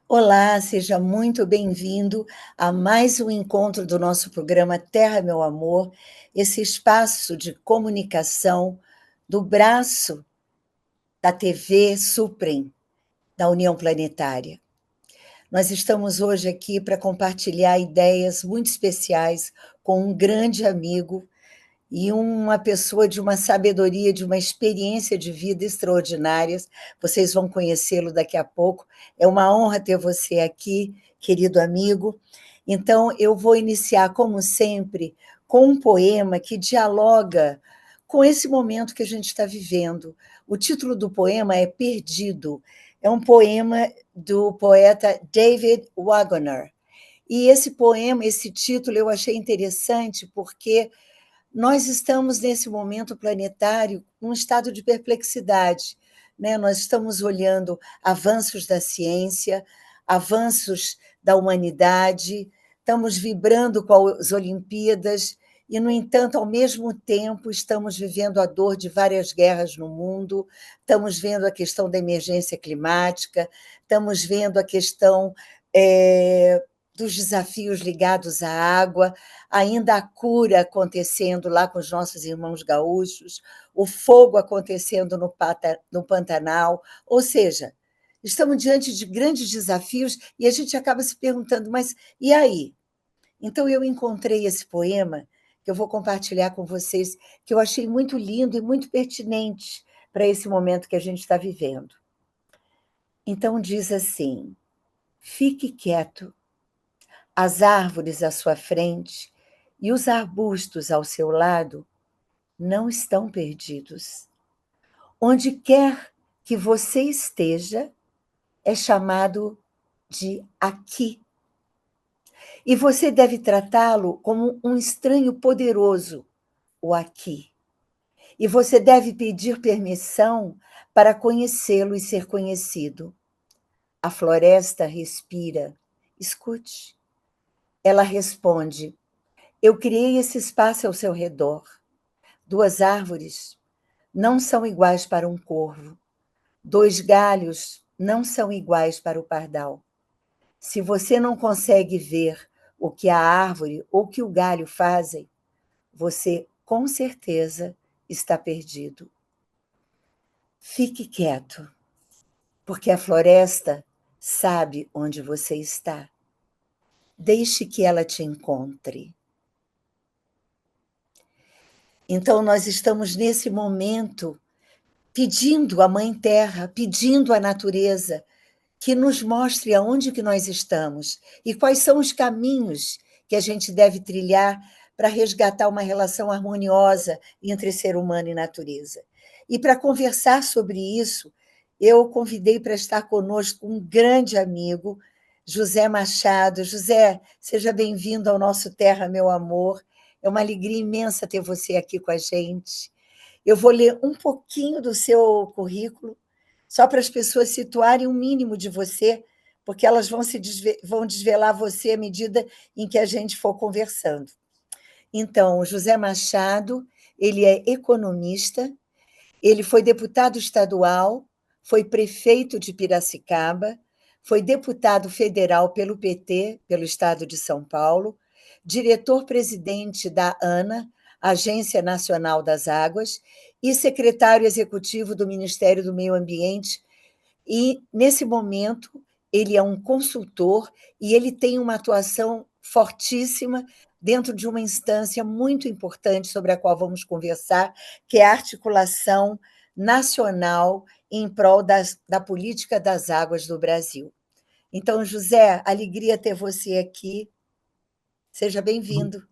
Olá, seja muito bem-vindo a mais um encontro do nosso programa Terra, Meu Amor, esse espaço de comunicação do braço da TV Suprem, da União Planetária. Nós estamos hoje aqui para compartilhar ideias muito especiais com um grande amigo e uma pessoa de uma sabedoria, de uma experiência de vida extraordinárias. Vocês vão conhecê-lo daqui a pouco. É uma honra ter você aqui, querido amigo. Então, eu vou iniciar, como sempre, com um poema que dialoga com esse momento que a gente está vivendo. O título do poema é Perdido. É um poema do poeta David Wagoner. E esse poema, esse título, eu achei interessante porque nós estamos, nesse momento planetário, num estado de perplexidade, né? Nós estamos olhando avanços da ciência, avanços da humanidade, estamos vibrando com as Olimpíadas e, no entanto, ao mesmo tempo, estamos vivendo a dor de várias guerras no mundo, estamos vendo a questão da emergência climática, estamos vendo a questão dos desafios ligados à água, ainda a cura acontecendo lá com os nossos irmãos gaúchos, o fogo acontecendo no Pantanal, ou seja, estamos diante de grandes desafios e a gente acaba se perguntando, mas e aí? Então eu encontrei esse poema que eu vou compartilhar com vocês, que eu achei muito lindo e muito pertinente para esse momento que a gente está vivendo. Então diz assim: fique quieto, as árvores à sua frente e os arbustos ao seu lado não estão perdidos. Onde quer que você esteja, é chamado de aqui. E você deve tratá-lo como um estranho poderoso, o aqui. E você deve pedir permissão para conhecê-lo e ser conhecido. A floresta respira. Escute. Ela responde: eu criei esse espaço ao seu redor. Duas árvores não são iguais para um corvo. Dois galhos não são iguais para o pardal. Se você não consegue ver o que a árvore ou que o galho fazem, você com certeza está perdido. Fique quieto, porque a floresta sabe onde você está. Deixe que ela te encontre. Então, nós estamos nesse momento pedindo à Mãe Terra, pedindo à natureza que nos mostre aonde que nós estamos e quais são os caminhos que a gente deve trilhar para resgatar uma relação harmoniosa entre ser humano e natureza. E para conversar sobre isso, eu convidei para estar conosco um grande amigo, José Machado. José, seja bem-vindo ao nosso Terra, meu amor. É uma alegria imensa ter você aqui com a gente. Eu vou ler um pouquinho do seu currículo, só para as pessoas situarem um mínimo de você, porque elas vão desvelar você à medida em que a gente for conversando. Então, o José Machado, ele é economista, ele foi deputado estadual, foi prefeito de Piracicaba, foi deputado federal pelo PT, pelo estado de São Paulo, diretor-presidente da ANA, Agência Nacional das Águas, e secretário executivo do Ministério do Meio Ambiente. E, nesse momento, ele é um consultor e ele tem uma atuação fortíssima dentro de uma instância muito importante sobre a qual vamos conversar, que é a articulação nacional em prol da política das águas do Brasil. Então, José, alegria ter você aqui. Seja Muito bem-vindo.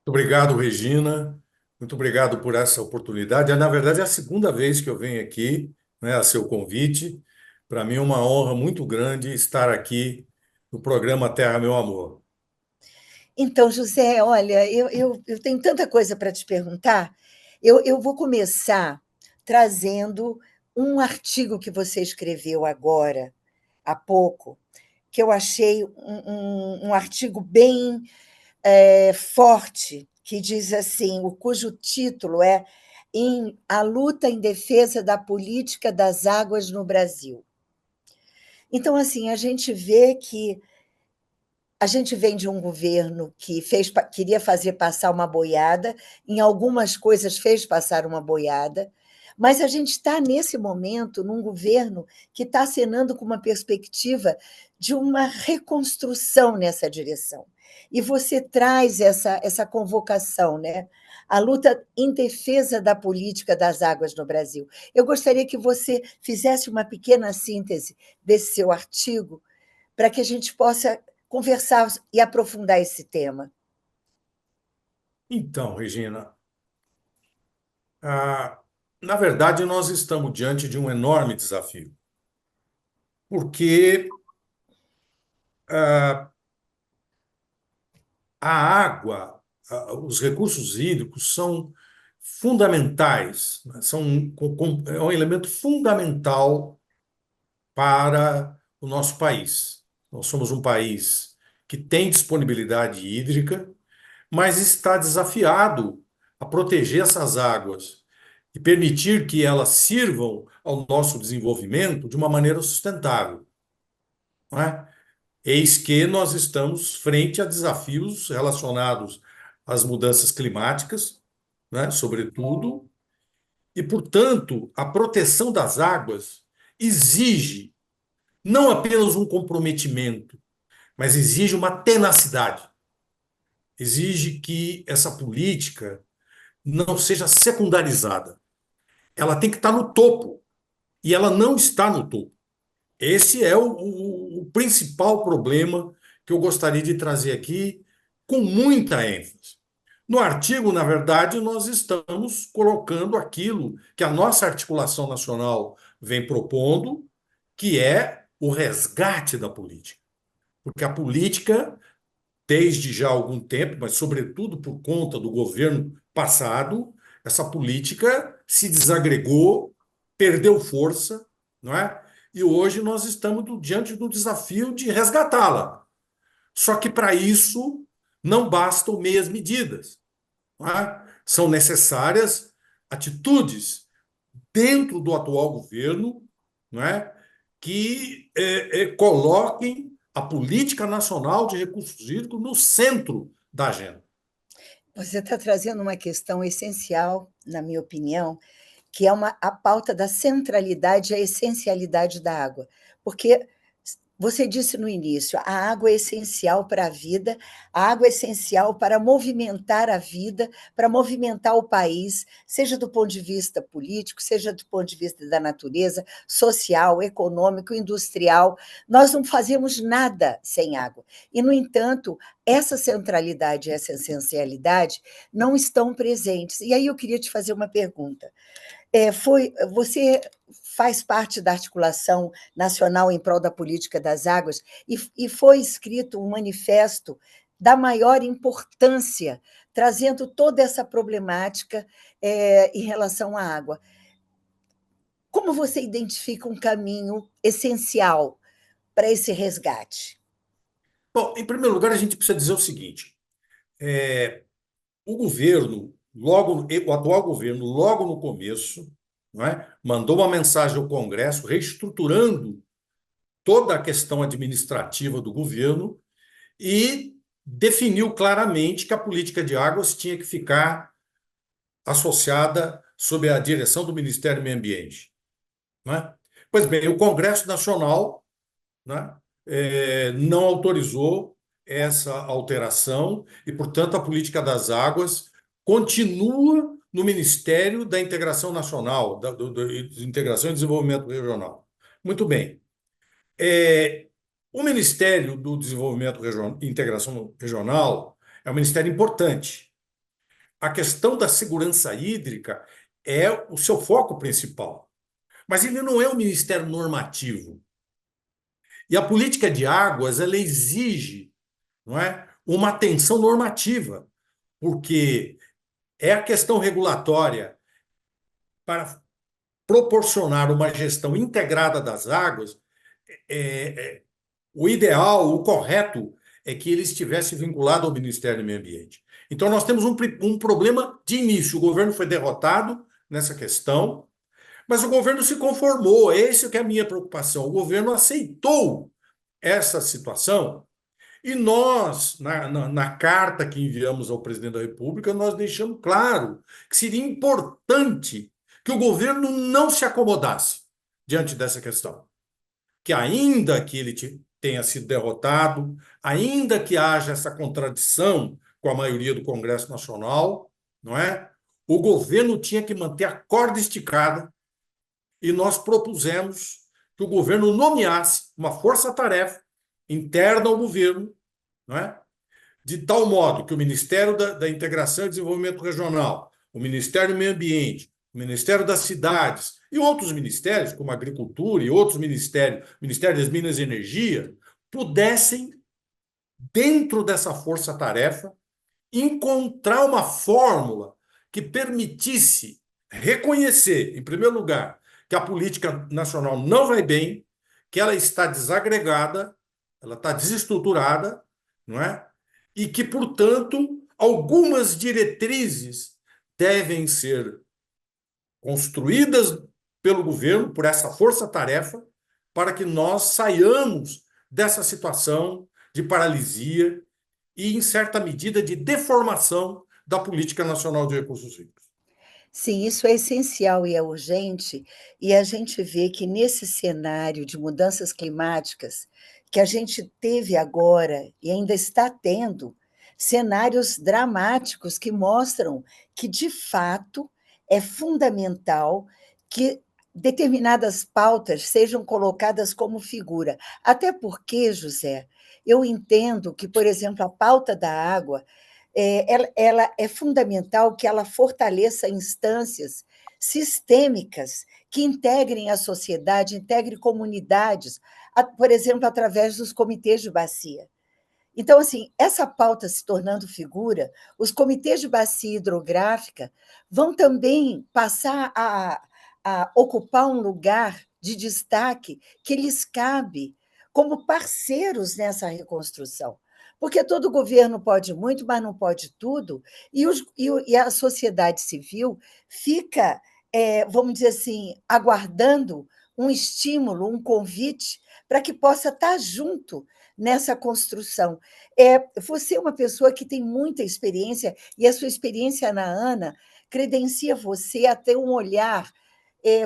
obrigado, Regina. Muito obrigado por essa oportunidade. Na verdade, é a segunda vez que eu venho aqui, né, a seu convite. Para mim é uma honra muito grande estar aqui no programa Terra, Meu Amor. Então, José, olha, eu tenho tanta coisa para te perguntar. Eu vou começar trazendo um artigo que você escreveu agora, há pouco, que eu achei um artigo bem forte, que diz assim, cujo título é A Luta em Defesa da Política das Águas no Brasil. Então, assim, a gente vê que a gente vem de um governo que queria fazer passar uma boiada, em algumas coisas fez passar uma boiada, mas a gente está, nesse momento, num governo que está acenando com uma perspectiva de uma reconstrução nessa direção. E você traz essa convocação, né? A luta em defesa da política das águas no Brasil. Eu gostaria que você fizesse uma pequena síntese desse seu artigo, para que a gente possa conversar e aprofundar esse tema. Então, Regina, ah, na verdade, nós estamos diante de um enorme desafio, porque ah, a água, os recursos hídricos são fundamentais, né? É um elemento fundamental para o nosso país. Nós somos um país que tem disponibilidade hídrica, mas está desafiado a proteger essas águas e permitir que elas sirvam ao nosso desenvolvimento de uma maneira sustentável, não é? Eis que nós estamos frente a desafios relacionados às mudanças climáticas, né, sobretudo, e, portanto, a proteção das águas exige não apenas um comprometimento, mas exige uma tenacidade. Exige que essa política não seja secundarizada. Ela tem que estar no topo, e ela não está no topo. Esse é o principal problema que eu gostaria de trazer aqui com muita ênfase. No artigo, na verdade, nós estamos colocando aquilo que a nossa articulação nacional vem propondo, que é o resgate da política. Porque a política, desde já algum tempo, mas sobretudo por conta do governo passado, essa política se desagregou, perdeu força, não é? E hoje nós estamos diante do desafio de resgatá-la. Só que para isso não bastam meias medidas, não é? São necessárias atitudes dentro do atual governo, não é? Que coloquem a política nacional de recursos hídricos no centro da agenda. Você está trazendo uma questão essencial, na minha opinião, que é a pauta da centralidade e a essencialidade da água. Porque você disse no início, a água é essencial para a vida, a água é essencial para movimentar a vida, para movimentar o país, seja do ponto de vista político, seja do ponto de vista da natureza, social, econômico, industrial. Nós não fazemos nada sem água. E, no entanto, essa centralidade e essa essencialidade não estão presentes. E aí eu queria te fazer uma pergunta. Você faz parte da articulação nacional em prol da política das águas e foi escrito um manifesto da maior importância, trazendo toda essa problemática em relação à água. Como você identifica um caminho essencial para esse resgate? Bom, em primeiro lugar, a gente precisa dizer o seguinte: o governo, o atual governo, logo no começo, não é, mandou uma mensagem ao Congresso reestruturando toda a questão administrativa do governo e definiu claramente que a política de águas tinha que ficar associada sob a direção do Ministério do Meio Ambiente. Não é? Pois bem, o Congresso Nacional, né, não autorizou essa alteração e, portanto, a política das águas continua no Ministério da Integração Nacional, de Integração e Desenvolvimento Regional. Muito bem. O Ministério do Desenvolvimento e Integração Regional é um ministério importante. A questão da segurança hídrica é o seu foco principal, mas ele não é um ministério normativo. E a política de águas, ela exige, não é, uma atenção normativa, porque é a questão regulatória para proporcionar uma gestão integrada das águas. O ideal, o correto, é que ele estivesse vinculado ao Ministério do Meio Ambiente. Então, nós temos um problema de início. O governo foi derrotado nessa questão, Mas o governo se conformou, esse que é a minha preocupação. O governo aceitou essa situação e nós, na carta que enviamos ao presidente da República, nós deixamos claro que seria importante que o governo não se acomodasse diante dessa questão. Que ainda que ele tenha sido derrotado, ainda que haja essa contradição com a maioria do Congresso Nacional, não é? O governo tinha que manter a corda esticada e nós propusemos que o governo nomeasse uma força-tarefa interna ao governo, não é? De tal modo que o Ministério da Integração e Desenvolvimento Regional, o Ministério do Meio Ambiente, o Ministério das Cidades e outros ministérios, como a Agricultura e outros ministérios, Ministério das Minas e Energia, pudessem, dentro dessa força-tarefa, encontrar uma fórmula que permitisse reconhecer, em primeiro lugar, que a política nacional não vai bem, que ela está desagregada, ela está desestruturada, não é? E que, portanto, algumas diretrizes devem ser construídas pelo governo, por essa força-tarefa, para que nós saiamos dessa situação de paralisia e, em certa medida, de deformação da política nacional de recursos hídricos. Sim, isso é essencial e é urgente, e a gente vê que nesse cenário de mudanças climáticas que a gente teve agora e ainda está tendo, cenários dramáticos que mostram que, de fato, é fundamental que determinadas pautas sejam colocadas como figura. Até porque, José, eu entendo que, por exemplo, a pauta da água ela é fundamental que ela fortaleça instâncias sistêmicas que integrem a sociedade, integrem comunidades, por exemplo, através dos comitês de bacia. Então, assim, essa pauta se tornando figura, os comitês de bacia hidrográfica vão também passar a ocupar um lugar de destaque que lhes cabe como parceiros nessa reconstrução. Porque todo governo pode muito, mas não pode tudo, e a sociedade civil fica, vamos dizer assim, aguardando um estímulo, um convite para que possa estar junto nessa construção. Você é uma pessoa que tem muita experiência, e a sua experiência na ANA credencia você a ter um olhar,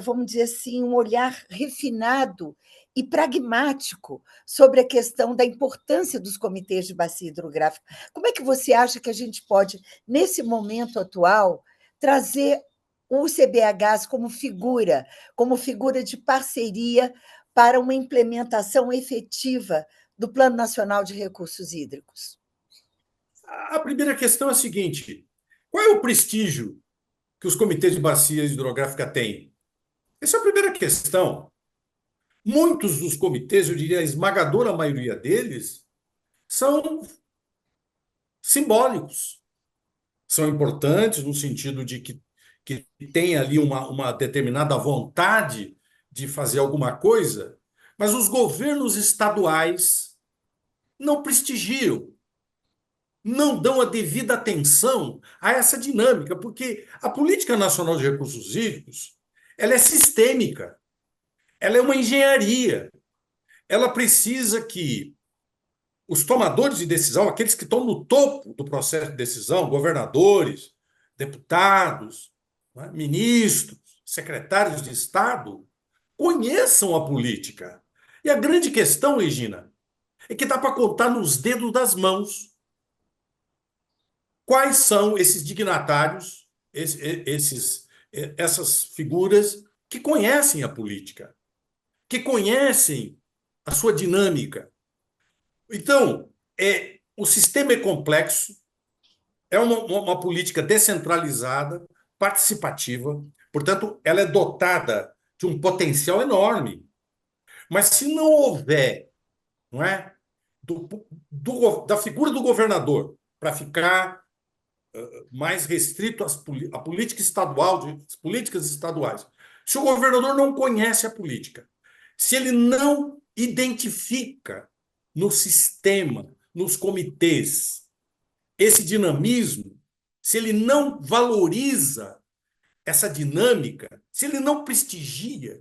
vamos dizer assim, um olhar refinado e pragmático sobre a questão da importância dos comitês de bacia hidrográfica. Como é que você acha que a gente pode, nesse momento atual, trazer o CBHs como figura de parceria para uma implementação efetiva do Plano Nacional de Recursos Hídricos? A primeira questão é a seguinte: qual é o prestígio que os comitês de bacia hidrográfica têm? Essa é a primeira questão. Muitos dos comitês, eu diria a esmagadora maioria deles, são simbólicos. São importantes no sentido de que tem ali uma determinada vontade de fazer alguma coisa, mas os governos estaduais não prestigiam, não dão a devida atenção a essa dinâmica, porque a política nacional de recursos hídricos, ela é sistêmica, ela é uma engenharia, ela precisa que os tomadores de decisão, aqueles que estão no topo do processo de decisão, governadores, deputados, né, ministros, secretários de Estado, conheçam a política. E a grande questão, Regina, é que dá para contar nos dedos das mãos quais são esses dignatários, essas figuras que conhecem a política, que conhecem a sua dinâmica. Então, o sistema é complexo, é uma política descentralizada, participativa, portanto, ela é dotada de um potencial enorme. Mas se não houver, não é, da figura do governador para ficar mais restrito à política estadual, às políticas estaduais, se o governador não conhece a política, se ele não identifica no sistema, nos comitês, esse dinamismo, se ele não valoriza essa dinâmica, se ele não prestigia,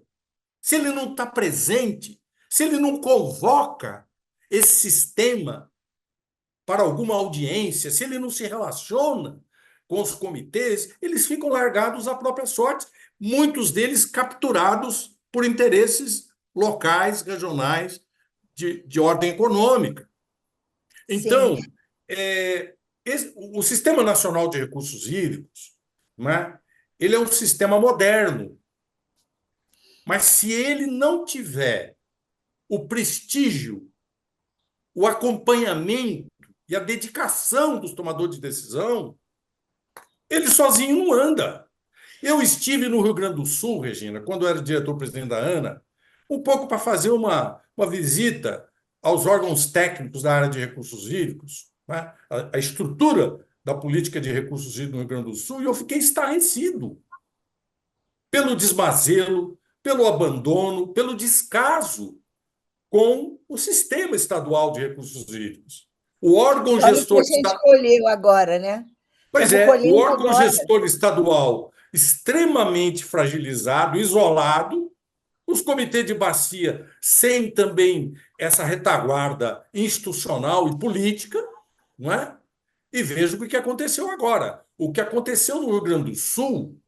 se ele não está presente, se ele não convoca esse sistema para alguma audiência, se ele não se relaciona com os comitês, eles ficam largados à própria sorte, muitos deles capturados por interesses locais, regionais, de ordem econômica. Sim, Então, o Sistema Nacional de Recursos Hídricos, né, ele é um sistema moderno, mas se ele não tiver o prestígio, o acompanhamento e a dedicação dos tomadores de decisão, ele sozinho não anda. Eu estive no Rio Grande do Sul, Regina, quando eu era diretor-presidente da ANA, um pouco para fazer uma visita aos órgãos técnicos da área de recursos hídricos, né? A estrutura da política de recursos hídricos no Rio Grande do Sul, e eu fiquei estarrecido pelo desmazelo, pelo abandono, pelo descaso com o sistema estadual de recursos hídricos. O órgão olha o que a gestor gente colheu agora, né? Pois Estamos é, o colhendo órgão agora. gestor estadual extremamente fragilizado, isolado, os comitês de bacia sem também essa retaguarda institucional e política, não é? E veja o que aconteceu agora. O que aconteceu no Rio Grande do Sul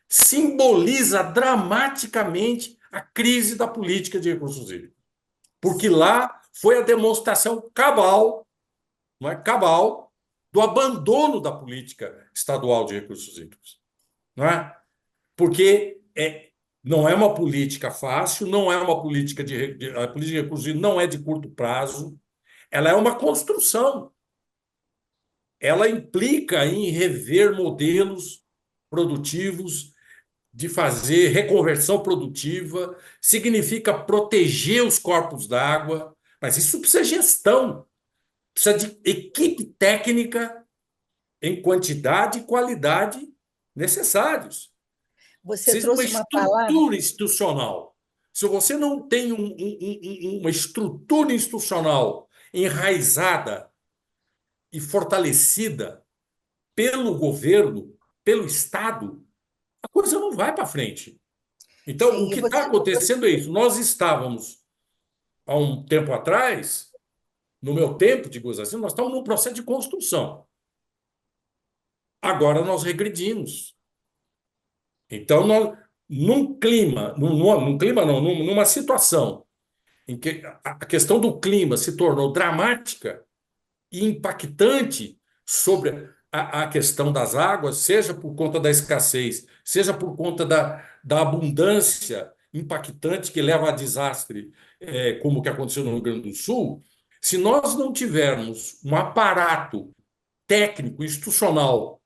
simboliza dramaticamente a crise da política de recursos hídricos, porque Sim, lá foi a demonstração cabal, não é? Cabal do abandono da política estadual de recursos hídricos, não é? Porque não é uma política fácil, não é uma política a política de recursos hídricos não é de curto prazo, ela é uma construção. Ela implica em rever modelos produtivos, de fazer reconversão produtiva, significa proteger os corpos d'água, mas isso precisa de gestão, precisa de equipe técnica em quantidade e qualidade necessários. você Precisa de uma trouxe uma palavra. estrutura institucional. Se você não tem uma estrutura institucional enraizada e fortalecida pelo governo, pelo Estado, a coisa não vai para frente. Então, o Sim, que está acontecendo é isso. Nós estávamos, há um tempo atrás, no meu tempo, digo assim, nós estávamos num processo de construção. Agora nós regredimos. Então, num clima, num clima não, numa situação em que a questão do clima se tornou dramática e impactante sobre a questão das águas, seja por conta da escassez, seja por conta da abundância impactante que leva a desastre, como o que aconteceu no Rio Grande do Sul, se nós não tivermos um aparato técnico, institucional,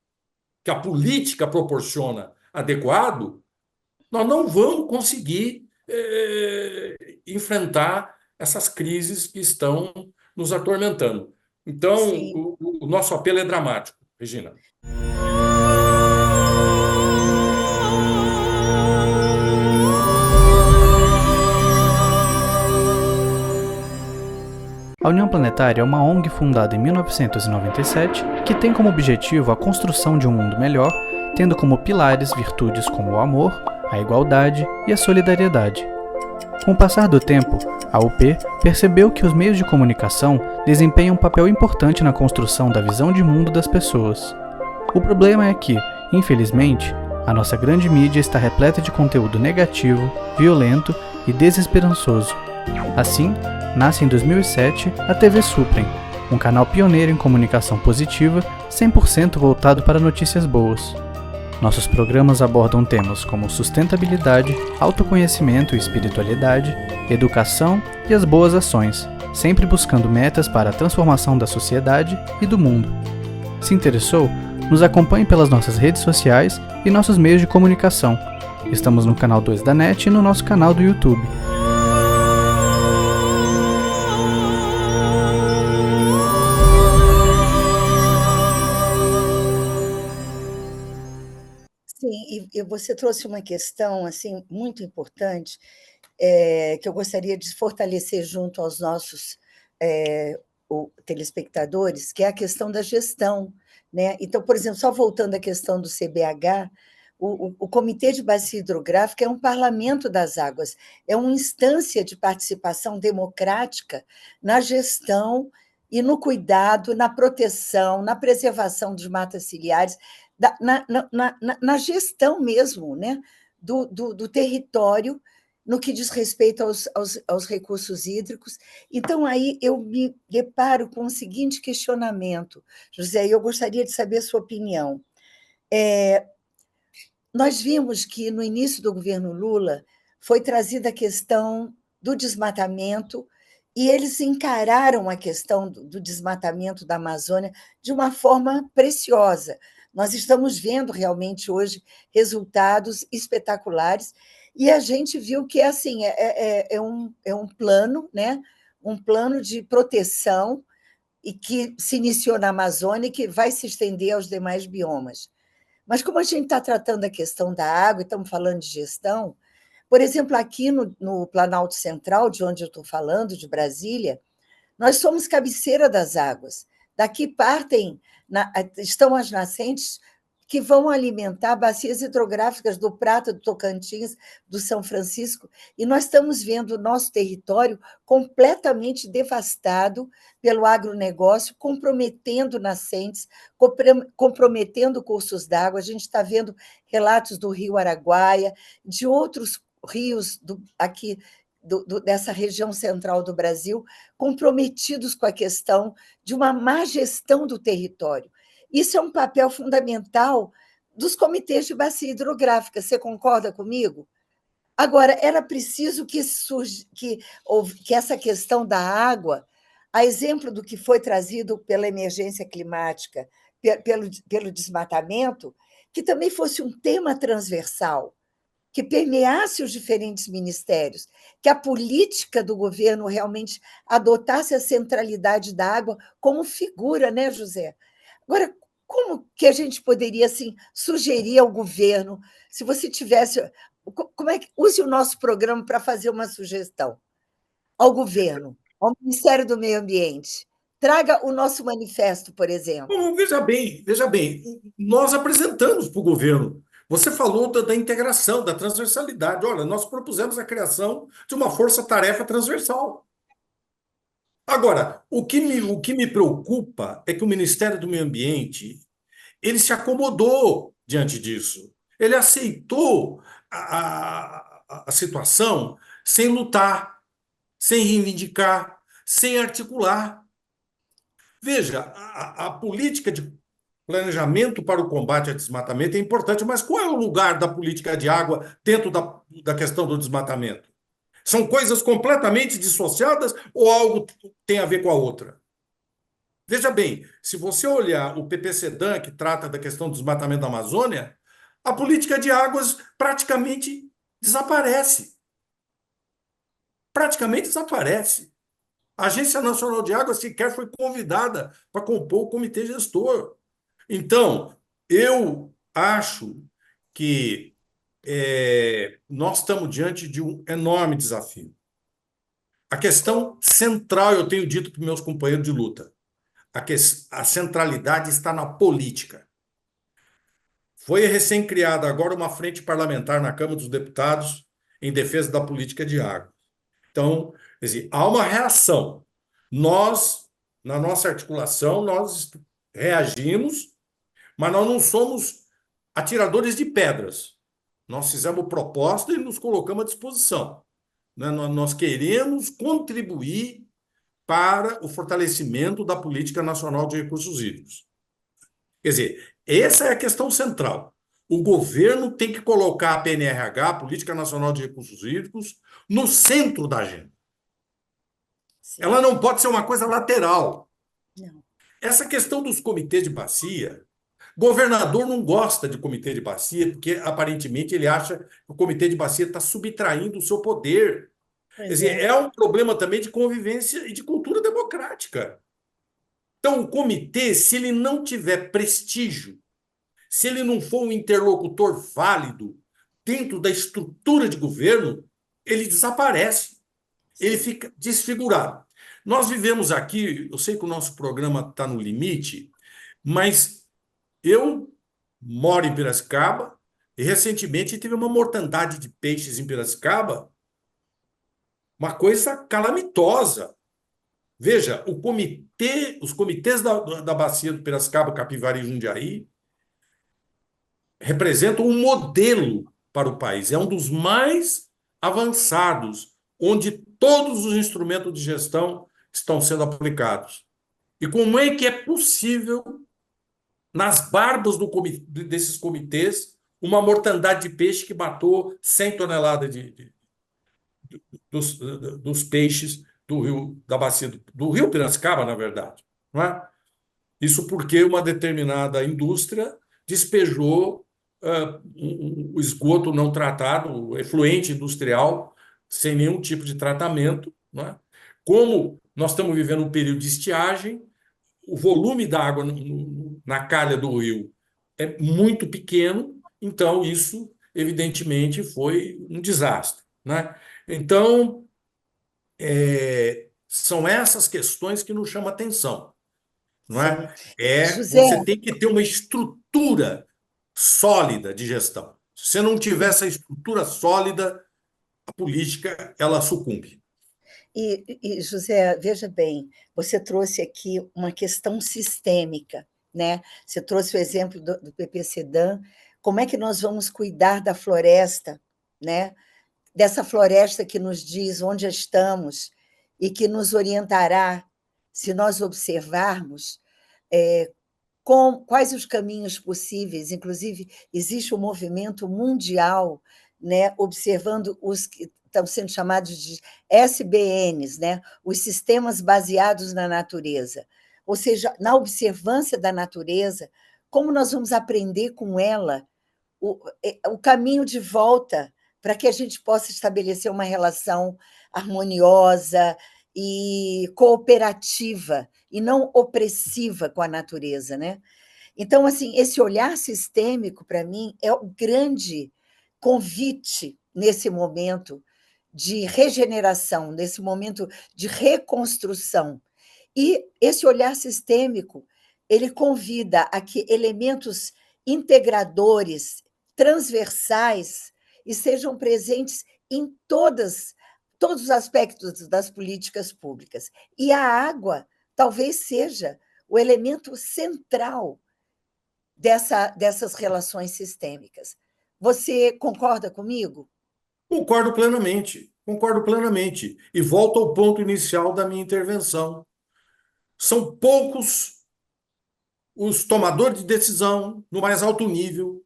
que a política proporciona adequado, nós não vamos conseguir enfrentar essas crises que estão nos atormentando. Então, sim. o nosso apelo é dramático, Regina. A União Planetária é uma ONG fundada em 1997 que tem como objetivo a construção de um mundo melhor, tendo como pilares virtudes como o amor, a igualdade e a solidariedade. Com o passar do tempo, a UP percebeu que os meios de comunicação desempenham um papel importante na construção da visão de mundo das pessoas. O problema é que, infelizmente, a nossa grande mídia está repleta de conteúdo negativo, violento e desesperançoso. Assim, nasce em 2007 a TV Suprem, um canal pioneiro em comunicação positiva, 100% voltado para notícias boas. Nossos programas abordam temas como sustentabilidade, autoconhecimento e espiritualidade, educação e as boas ações, sempre buscando metas para a transformação da sociedade e do mundo. Se interessou? Nos acompanhe pelas nossas redes sociais e nossos meios de comunicação. Estamos no canal 2 da NET e no nosso canal do YouTube. Sim, e você trouxe uma questão assim muito importante, que eu gostaria de fortalecer junto aos nossos telespectadores, que é a questão da gestão, né? Então, por exemplo, só voltando à questão do CBH, o Comitê de Bacia Hidrográfica é um parlamento das águas, é uma instância de participação democrática na gestão e no cuidado, na proteção, na preservação dos matas ciliares, na gestão mesmo, né, do território, no que diz respeito aos recursos hídricos. Então, aí eu me deparo com o seguinte questionamento, José, e eu gostaria de saber a sua opinião. Nós vimos que, no início do governo Lula, foi trazida a questão do desmatamento, e eles encararam a questão do desmatamento da Amazônia de uma forma preciosa. Nós estamos vendo realmente hoje resultados espetaculares, e a gente viu que assim, é um plano, né? Um plano de proteção e que se iniciou na Amazônia e que vai se estender aos demais biomas. Mas como a gente está tratando a questão da água e estamos falando de gestão, por exemplo, aqui no Planalto Central, de onde eu estou falando, de Brasília, nós somos cabeceira das águas. Daqui estão as nascentes que vão alimentar bacias hidrográficas do Prata, do Tocantins, do São Francisco, e nós estamos vendo o nosso território completamente devastado pelo agronegócio, comprometendo nascentes, comprometendo cursos d'água. A gente está vendo relatos do Rio Araguaia, de outros rios aqui dessa região central do Brasil, comprometidos com a questão de uma má gestão do território. Isso é um papel fundamental dos comitês de bacia hidrográfica. Você concorda comigo? Agora, era preciso que essa questão da água, a exemplo do que foi trazido pela emergência climática, pelo desmatamento, que também fosse um tema transversal, que permeasse os diferentes ministérios, que a política do governo realmente adotasse a centralidade da água como figura, né, José? Agora, como que a gente poderia assim, sugerir ao governo, se você tivesse. Como é que use o nosso programa para fazer uma sugestão ao governo, ao Ministério do Meio Ambiente? Traga o nosso manifesto, por exemplo. Bom, veja bem, nós apresentamos para o governo. Você falou da integração, da transversalidade. Olha, nós propusemos a criação de uma força-tarefa transversal. Agora, o que me preocupa é que o Ministério do Meio Ambiente ele se acomodou diante disso. Ele aceitou a situação sem lutar, sem reivindicar, sem articular. Veja, a política de planejamento para o combate ao desmatamento é importante, mas qual é o lugar da política de água dentro da questão do desmatamento? São coisas completamente dissociadas ou algo tem a ver com a outra? Veja bem, se você olhar o PPCDAN, que trata da questão do desmatamento da Amazônia, a política de águas praticamente desaparece. Praticamente desaparece. A Agência Nacional de Águas sequer foi convidada para compor o comitê gestor. Então, eu acho que nós estamos diante de um enorme desafio. A questão central, eu tenho dito para meus companheiros de luta, a centralidade está na política. Foi recém-criada agora uma frente parlamentar na Câmara dos Deputados em defesa da política de água. Então, quer dizer, há uma reação. Nós, na nossa articulação, nós reagimos, mas nós não somos atiradores de pedras. Nós fizemos proposta e nos colocamos à disposição. Nós queremos contribuir para o fortalecimento da Política Nacional de Recursos Hídricos. Quer dizer, essa é a questão central. O governo tem que colocar a PNRH, a Política Nacional de Recursos Hídricos, no centro da agenda. Sim. Ela não pode ser uma coisa lateral. Não. Essa questão dos comitês de bacia, governador não gosta de comitê de bacia, porque aparentemente ele acha que o comitê de bacia está subtraindo o seu poder. Quer dizer, é um problema também de convivência e de cultura democrática. Então, o comitê, se ele não tiver prestígio, se ele não for um interlocutor válido dentro da estrutura de governo, ele desaparece, ele fica desfigurado. Nós vivemos aqui, eu sei que o nosso programa está no limite, mas eu moro em Piracicaba, E recentemente teve uma mortandade de peixes em Piracicaba, uma coisa calamitosa. Veja, os comitês da bacia do Piracicaba, Capivari e Jundiaí representam um modelo para o país. É um dos mais avançados, onde todos os instrumentos de gestão estão sendo aplicados. E como é que é possível, nas barbas desses comitês, uma mortandade de peixe que matou 100 toneladas dos, dos peixes do rio, da bacia do rio Piracicaba, na verdade, não é? Isso porque uma determinada indústria despejou o esgoto não tratado, o efluente industrial, sem nenhum tipo de tratamento, não é? Como nós estamos vivendo um período de estiagem, o volume da água na calha do rio é muito pequeno, então isso, evidentemente, foi um desastre, né? Então, são essas questões que nos chamam a atenção, não Sim. é? José, Você tem que ter uma estrutura sólida de gestão. Se você não tiver sim. essa estrutura sólida, a política ela sucumbe. José, veja bem, você trouxe aqui uma questão sistêmica, né? Você trouxe o exemplo do PPCDAM. Como é que nós vamos cuidar da floresta, né? Dessa floresta que nos diz onde estamos e que nos orientará, se nós observarmos, quais os caminhos possíveis. Inclusive, existe um movimento mundial, né, observando os que estão sendo chamados de SBNs, né, os sistemas baseados na natureza. Ou seja, na observância da natureza, como nós vamos aprender com ela o caminho de volta para que a gente possa estabelecer uma relação harmoniosa e cooperativa e não opressiva com a natureza, né? Então, assim, esse olhar sistêmico, para mim, é o grande convite nesse momento de regeneração, nesse momento de reconstrução. E esse olhar sistêmico, ele convida a que elementos integradores, transversais, e sejam presentes em todos os aspectos das políticas públicas. E a água talvez seja o elemento central dessas relações sistêmicas. Você concorda comigo? Concordo plenamente, concordo plenamente. E volto ao ponto inicial da minha intervenção. São poucos os tomadores de decisão no mais alto nível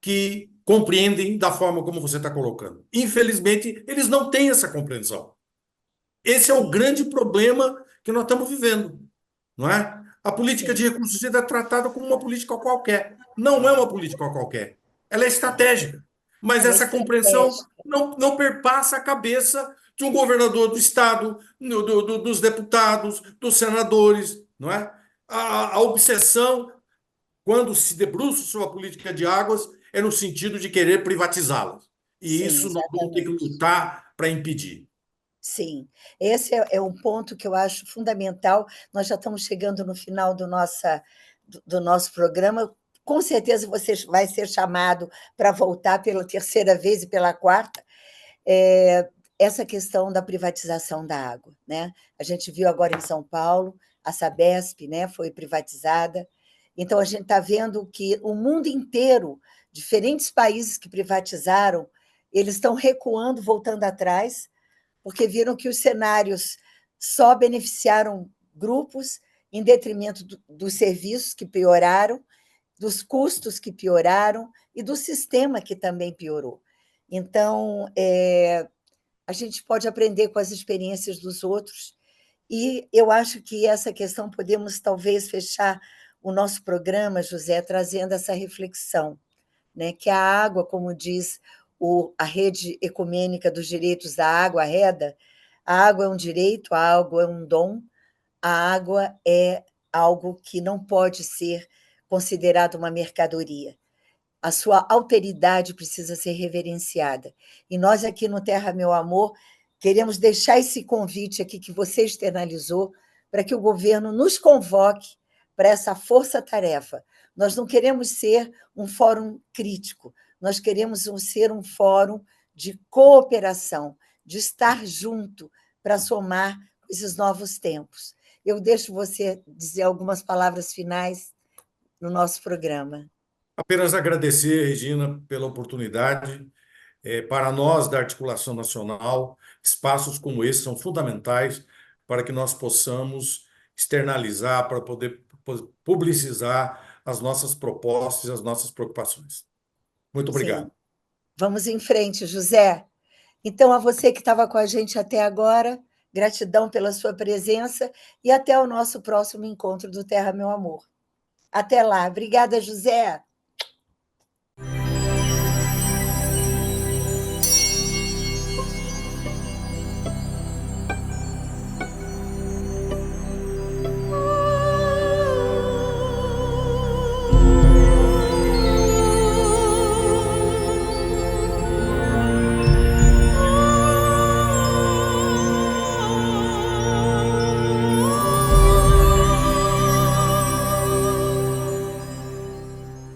que compreendem da forma como você está colocando. Infelizmente, eles não têm essa compreensão. Esse é o Sim, grande problema que nós estamos vivendo, não é? A política de sim, recursos hídricos é tratada como uma política qualquer. Não é uma política qualquer. Ela é estratégica. Mas ela é essa compreensão estratégica. não perpassa a cabeça de um governador do Estado, dos deputados, dos senadores, não é? A obsessão, quando se debruça sobre a política de águas, é no sentido de querer privatizá-las. E Sim, isso nós vamos ter que exatamente. lutar para impedir. Sim, esse é um ponto que eu acho fundamental. Nós já estamos chegando no final do nosso programa. Com certeza você vai ser chamado para voltar pela terceira vez e pela quarta. Essa questão da privatização da água, né? A gente viu agora em São Paulo, a Sabesp, né, foi privatizada. Então, a gente está vendo que o mundo inteiro, diferentes países que privatizaram, eles estão recuando, voltando atrás, porque viram que os cenários só beneficiaram grupos em detrimento dos serviços que pioraram, dos custos que pioraram e do sistema que também piorou. Então, a gente pode aprender com as experiências dos outros, e eu acho que essa questão podemos talvez fechar o nosso programa, José, trazendo essa reflexão, né? Que a água, como diz a Rede Ecumênica dos Direitos da Água, a REDA, a água é um direito, a água é um dom, a água é algo que não pode ser considerado uma mercadoria. A sua alteridade precisa ser reverenciada. E nós aqui no Terra Meu Amor queremos deixar esse convite aqui que você externalizou para que o governo nos convoque para essa força-tarefa, Nós não queremos ser um fórum crítico, nós queremos ser um fórum de cooperação, de estar junto para somar esses novos tempos. Eu deixo você dizer algumas palavras finais no nosso programa. Apenas agradecer, Regina, pela oportunidade. Para nós, da Articulação Nacional, espaços como esse são fundamentais para que nós possamos externalizar, para poder publicizar as nossas propostas e as nossas preocupações. Muito Sim. obrigado. Vamos em frente, José. Então, a você que estava com a gente até agora, gratidão pela sua presença e até o nosso próximo encontro do Terra Meu Amor. Até lá. Obrigada, José.